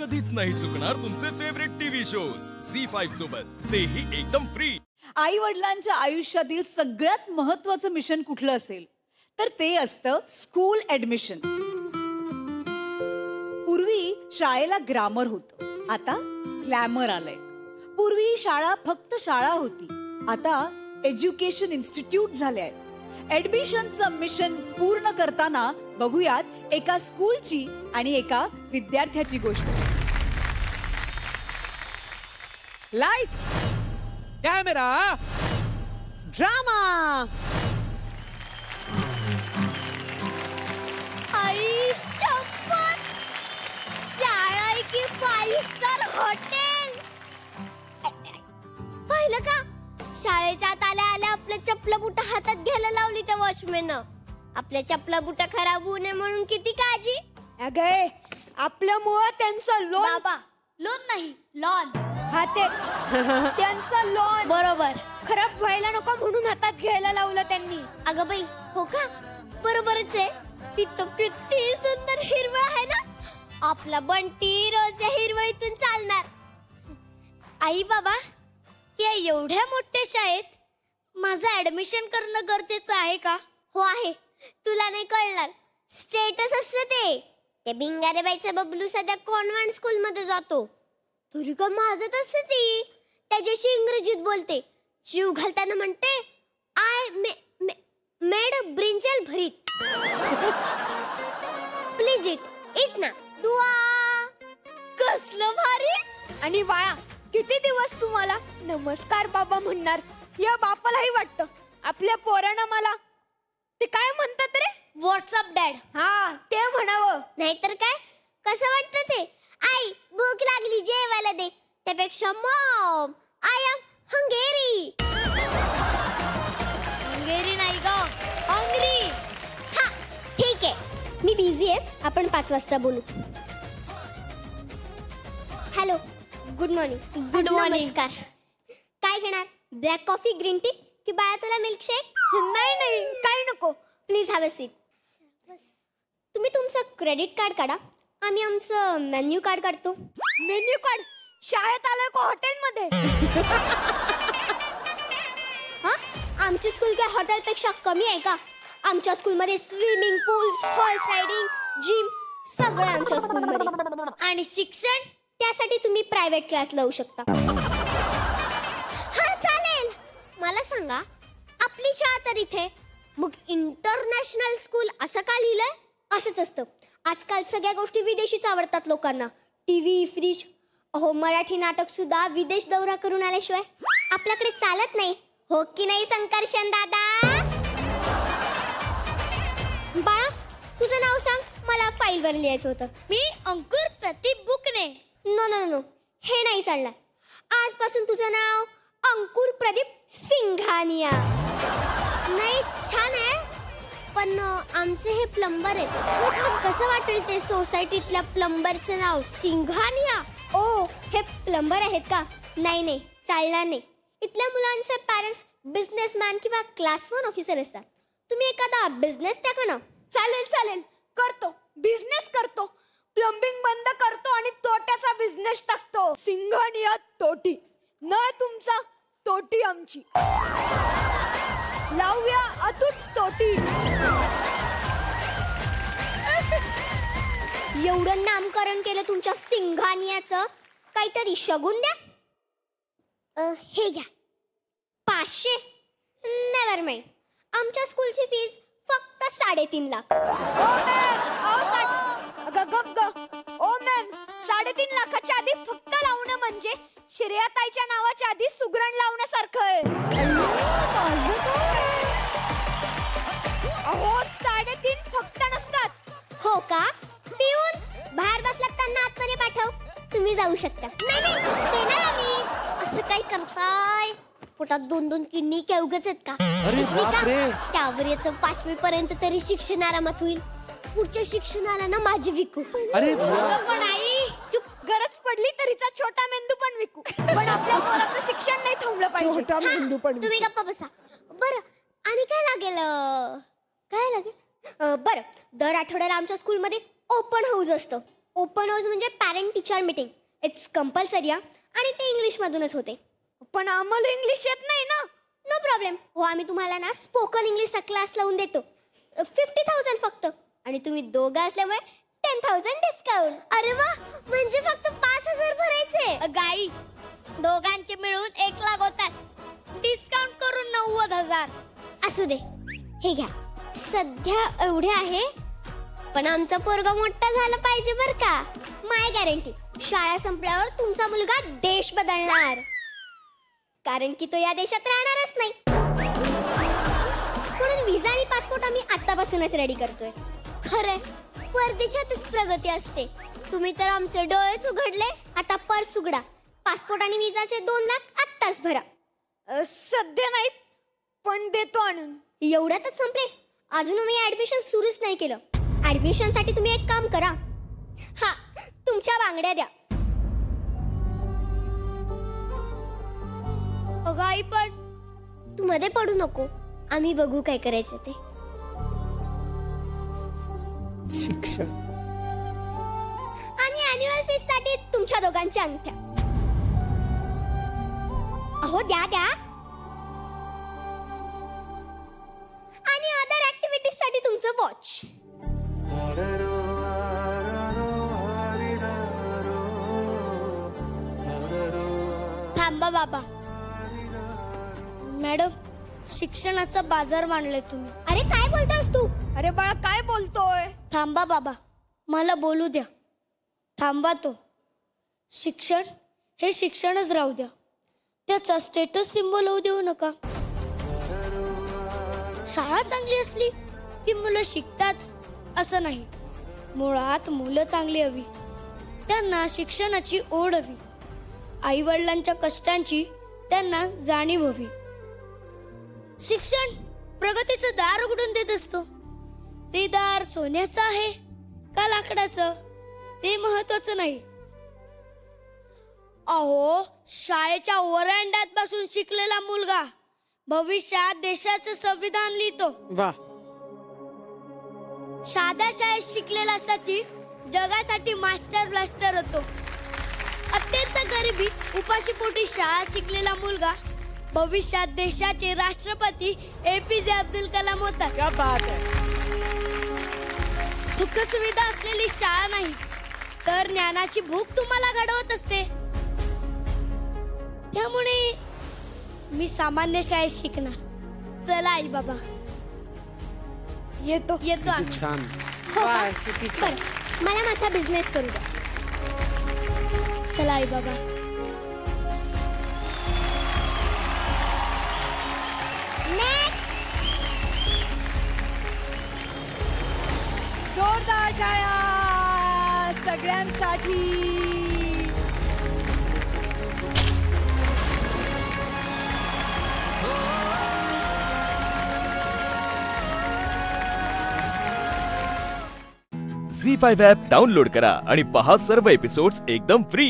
कधीच नाही चुकणार तुमचे फेवरेट टीव्ही शोज झी5 सोबत, तेही एकदम फ्री. आई वडिलांच्या आयुष्यातील सगळ्यात महत्त्वाचं मिशन कुठलं असेल तर ते असतं स्कूल ऍडमिशन. पूर्वी शाळेला ग्रामर होतं, आता ग्लॅमर आलंय. पूर्वी शाळा फक्त शाळा होती, आता एज्युकेशन इन्स्टिट्यूट झाले आहे. ऍडमिशनचं मिशन पूर्ण करताना बघूयात एका स्कूलची आणि एका विद्यार्थ्याची गोष्ट. Lights, camera, drama. आई शपथ, शाळा की 5 स्टार हॉटेल. पाहिलं का, शाळेच्या आत आल्या आल्या आपल्या चपला बुटा हातात घ्यायला लावली त्या वॉचमॅननं. आपल्या चपला बुटा खराब होऊ नये म्हणून किती काळजी. अगे आपल्यामुळं त्यांचं लोन. बाबा, लोन नाही, लॉन. हा तेच त्यांचं लोन बरोबर. खराब व्हायला नको म्हणून हातात घ्यायला लावलं त्यांनी. अगं बाई, हो का, बरोबरच आहे. तिथं किती सुंदर हिरवळ आहे ना. आपला बंटी रोज या हिरवळीतून चालणार. आई बाबा, या एवढ्या मोठ्या शाळेत माझं ऍडमिशन करणं गरजेचं आहे का? हो आहे. तुला नाही कळणार, स्टेटस असतं ते. त्या बिंगारे बाईचा बबलू सध्या कॉन्व्हेंट स्कूल मध्ये जातो. तरी का माझं तसं ती त्याच्याशी इंग्रजीत बोलते. जीव घालताना म्हणते आय मेड अ ब्रिंजल भरीत. प्लीज इट ना दुआ. कसलं भारी. आणि बाळा, किती दिवस तुम्हाला नमस्कार बाबा म्हणणार. या बापालाही वाटतं आपल्या पोरानं मला ते काय म्हणतात रे, व्हॉट्सअप डॅड. हा ते म्हणावं. नाहीतर काय, कसं वाटतं ते. आई भूक लागली जेवायला दे, त्यापेक्षा mom I am Hungary. Hungary नाही ग, हंगरी. हा ठीक आहे, मी बिझी आहे, आपण 5 वाजता बोलू. Hello, good morning. Good morning. नमस्कार. काय घेणार, ब्लॅक कॉफी, ग्रीन टी की बाळा तुला मिल्कशेक? नाही नाही, काही नको. Please have a seat. तुम्ही तुमचं क्रेडिट कार्ड काढा, आम्ही आमचं मेन्यू कार्ड काढतो. मेन्यू कार्ड शाळेत आलोय का हॉटेलमध्ये? हा, आमची स्कूल काय हॉटेलपेक्षा कमी आहे का? आमच्या स्कूलमध्ये swimming pools, horse riding, gym सगळं आमच्या स्कूलमध्ये. आणि शिक्षण, त्यासाठी तुम्ही प्रायव्हेट क्लास लावू शकता. हा चालेल. मला सांगा, आपली शाळा तर इथे, मग इंटरनॅशनल स्कूल असं का लिहिलंय? असंच असतं, आजकाल सगळ्या गोष्टी विदेशीच आवडतात लोकांना. टीव्ही, फ्रीज, अहो मराठी नाटक सुद्धा विदेश दौरा करून आल्याशिवाय आपल्याकडे चालत नाही. हो की नाही संकर्षण दादा? बाळा, तुझं नाव सांग, मला फाईलवर लिहायचं होतं. मी अंकुर प्रदीप बुकने. नो नो नो, हे नाही चालणार. आजपासून तुझं नाव अंकुर प्रदीप सिंघानिया. नाही, छान आहे, पण आमचे हे प्लंबर आहेत. कसं वाटेल ते सोसायटीतल्या प्लंबरचं नाव सिंघानिया? ओ, हे प्लंबर आहेत का? नाही नाही, चालणार नाही. इथल्या मुलांचे पॅरेंट्स बिझनेसमॅन किंवा क्लास 1 ऑफिसर असतात. तुम्ही एखादा बिझनेस टाका ना. चालेल चालेल, करतो, बिझनेस करतो. प्लंबिंग बंद करतो आणि तोट्याचा बिझनेस टाकतो. सिंघानिया तोटी. न तुमचा, तोटी आमची. लावूया अतूट तोटी. एवढं नामकरण केलं तुमच्या सिंघानियाचं, काहीतरी शगुन द्या. हे घ्या, 500. नेव्हर माइंड, आमच्या स्कूलची फीज फक्त 3.5 लाख. ओ मॅम, 3.5 लाखाच्या आधी फक्त लावणं म्हणजे श्रेयाताईच्या नावाच्या आधी सुगरण लावण्यासारखं आहे. अहो 3.5 फक्त नसतात. हो का? पिऊन बाहेर बसलात त्यांना आतमध्ये पाठव, तुम्ही जाऊ शकता. नाही नाही, देणार आम्ही. असं काय करताय? पोटात 2-2 किडनी काय उगाच आहेत का? अरे बाप रे. त्यावर याचं 5वी पर्यंत तरी शिक्षण आरामात होईल. पुढच्या शिक्षणाला ना माझी विकू. अरे पण आई, चुप. गरज पडली तरीचा छोटा मेंदू पण विकू, पण आपल्या पोराचं शिक्षण नाही थांबलं पाहिजे. छोटा मेंदू पण. तुम्ही गप्पा बसा. बरं, आणि काय लागेल? काय लागेल? बरं, दर आठवड्याला आमच्या स्कूलमध्ये ओपन हाऊस असतं. ओपन हाऊस म्हणजे parent teacher meeting. It's compulsory आणि ते इंग्लिश मधूनच होते. पण आम्हाला इंग्लिश येत नाही ना. No problem. हो, आम्ही तुम्हाला ना स्पोकन इंग्लिशचा क्लास लावून देतो. 50,000 फक्त. आणि तुम्ही दोघं असल्यामुळे 10,000 डिस्काउंट. अरे वा, म्हणजे फक्त 5,000 भरायचे. गाई दोघांचे मिळून 1 लाख होतात. डिस्काउंट करून 90,000. असू दे, हे घ्या. सध्या एवढे आहे, पण आमचा पोरगा मोठा झाला पाहिजे बर का. माय गॅरंटी, शाळा संपल्यावर तुमचा मुलगा देश बदलणार. कारण की तो या देशात राहणारच नाही. म्हणून व्हिसा आणि पासपोर्ट आम्ही आतापासूनच रेडी करतोय. खरंय, परदेशातच प्रगती असते. तुम्ही तर आमचे डोळेच उघडले. आता पर्स उघडा. पासपोर्ट आणि व्हिसाचे 2 लाख आत्ताच भरा. सध्या नाहीत, पण देतो आणून. एवढ्यातच संपले? अजून मी ऍडमिशन सुरूच नाही केलं. ऍडमिशन साठी तुम्ही एक काम करा. हा, तुमच्या बांगड्या द्या. अगं आई, पण तू मध्ये पडू नको. आम्ही बघू काय करायचं ते. शिक्षण आणि अॅन्युअल फीस साठी तुमच्या दोघांच्या अंगठ्या. अहो द्या द्या. आणि अदर ऍक्टिव्हिटीज साठी तुमचं वॉच. थांबा बाबा. मॅडम, शिक्षणाचा बाजार मांडलाय तुम्ही. अरे काय बोलतोस तू? अरे बाळा, काय बोलतोय? थांबा बाबा, मला बोलू द्या. थांबा. तो शिक्षण हे शिक्षणच राहू द्या. त्याचा स्टेटस सिम्बॉल होऊ देऊ नका. शाळा चांगली असली की मुलं शिकतात असं नाही. मुळात मुलं चांगली हवी. त्यांना शिक्षणाची ओढ हवी. आई वडिलांच्या कष्टांची त्यांना जाणीव हवी. शिक्षण प्रगतीचं दार उघडून देत असतो. ते दार सोन्याचं आहे का लाकडाचं ते महत्वाचं नाही. अहो, शाळेच्या वरांड्यात बसून शिकलेला मुलगा भविष्यात देशाचं संविधान लिहितो. वा. साध्या शाळेत शिकलेला सचिव जगासाठी मास्टर ब्लास्टर होतो. अत्यंत गरिबीत उपाशीपोटी शाळा शिकलेला मुलगा भविष्यात देशाचे राष्ट्रपती APJ अब्दुल कलाम होतात. क्या बात है. सुखसुविधा असलेली शाळा नाही, तर ज्ञानाची भूक तुम्हाला घडवत असते. त्यामुळे मी सामान्य शाळेत शिकणार. चला आई बाबा, येतो आम्ही. छान. हो का? वाह, किती छान. बरं, मला माझा बिझनेस करू द्या. चला आई बाबा. जोरदार टाळ्या सगळ्यांसाठी. झी5 ॲप डाउनलोड करा आणि पहा सर्व एपिसोड्स एकदम फ्री.